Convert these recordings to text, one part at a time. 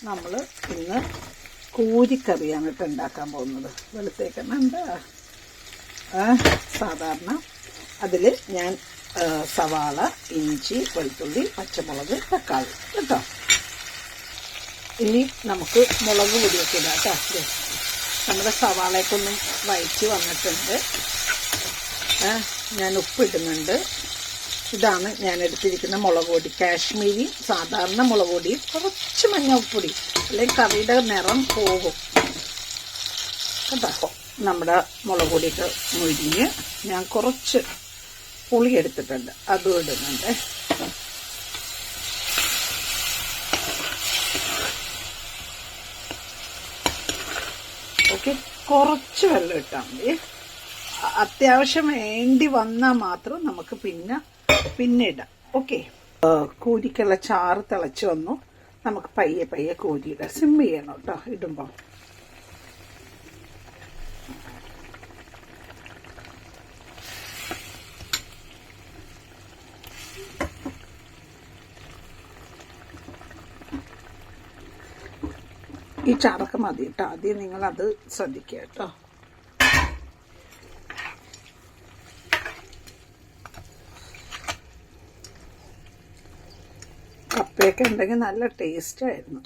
നമ്മൾ ഇന്ന് കൂരിക്കറിയാണ് കേട്ടോ ഉണ്ടാക്കാൻ പോകുന്നത്. വെളുത്തേക്കെണ്ണ എന്താ സാധാരണ. അതിൽ ഞാൻ സവാള, ഇഞ്ചി, വെളുത്തുള്ളി, പച്ചമുളക്, തക്കാളി കേട്ടോ. ഇനി നമുക്ക് മുളക് പൊടിയൊക്കെ ഇടാം കേട്ടോ. നമ്മുടെ സവാളയൊക്കൊന്നും വഴറ്റി വന്നിട്ടുണ്ട്. ഞാൻ ഉപ്പിടുന്നുണ്ട്. ഇതാണ് ഞാൻ എടുത്തിരിക്കുന്ന മുളക് പൊടി. കാശ്മീരി സാധാരണ മുളക് പൊടി, കുറച്ച് മഞ്ഞൾപ്പൊടി, അല്ലെങ്കിൽ കറിയുടെ നിറം പോകും കേട്ടോ. നമ്മുടെ മുളക് പൊടിയൊക്കെ മുരിഞ്ഞ് ഞാൻ കുറച്ച് പുളി എടുത്തിട്ടുണ്ട്, അതും ഇടുന്നുണ്ട്. ഓക്കെ, കുറച്ച് വെള്ളം ഇട്ടാൽ മതി. അത്യാവശ്യം വേണ്ടി വന്നാൽ മാത്രം നമുക്ക് പിന്നെ ഇടാം. ഓക്കെ, കൂരിക്കുള്ള ചാറ് തിളച്ച് വന്നു. നമുക്ക് പയ്യെ പയ്യെ കോരിയിടാം. സിം ചെയ്യണം കേട്ടോ ഇടുമ്പോൾ. ഈ ചാറൊക്കെ മതി കേട്ടോ. ആദ്യം നിങ്ങളത് ശ്രദ്ധിക്കുക കേട്ടോ. കപ്പയൊക്കെ ഉണ്ടെങ്കിൽ നല്ല ടേസ്റ്റായിരുന്നു.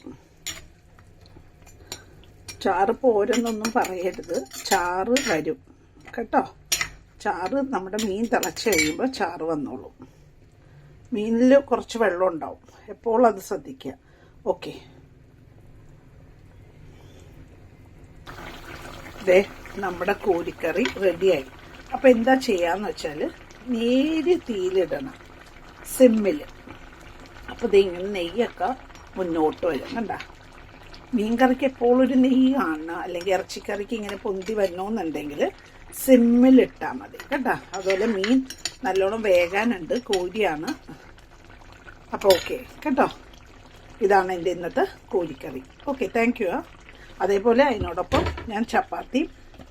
ചാറ് പോരെന്നൊന്നും പറയരുത്, ചാറ് വരും കേട്ടോ. ചാറ് നമ്മുടെ മീൻ തിളച്ച് കഴിയുമ്പോൾ ചാറ് വന്നോളും. മീനിൽ കുറച്ച് വെള്ളം ഉണ്ടാവും, എപ്പോഴും അത് ശ്രദ്ധിക്കുക. ഓക്കെ, ദേ നമ്മുടെ കോരിക്കറി റെഡിയായി. അപ്പം എന്താ ചെയ്യാന്ന് വെച്ചാൽ നേരിയ തീയിലിടണം, സിമ്മിൽ. അപ്പോൾ ഇത് ഇങ്ങനെ നെയ്യൊക്കെ മുന്നോട്ട് വരും കണ്ട. മീൻകറിക്ക് എപ്പോഴും ഒരു നെയ്യ് കാണണം, അല്ലെങ്കിൽ ഇറച്ചിക്കറിക്ക് ഇങ്ങനെ പൊന്തി വരണമെന്നുണ്ടെങ്കിൽ സിമ്മിലിട്ടാൽ മതി കേട്ടോ. അതുപോലെ മീൻ നല്ലോണം വേകാനുണ്ട്, കോരിയാണ്. അപ്പോൾ ഓക്കെ കേട്ടോ. ഇതാണ് എൻ്റെ ഇന്നത്തെ കോരിക്കറി. Okay, thank you. അതേപോലെ അതിനോടൊപ്പം ഞാൻ ചപ്പാത്തി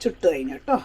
ചുട്ട് കഴിഞ്ഞു കേട്ടോ.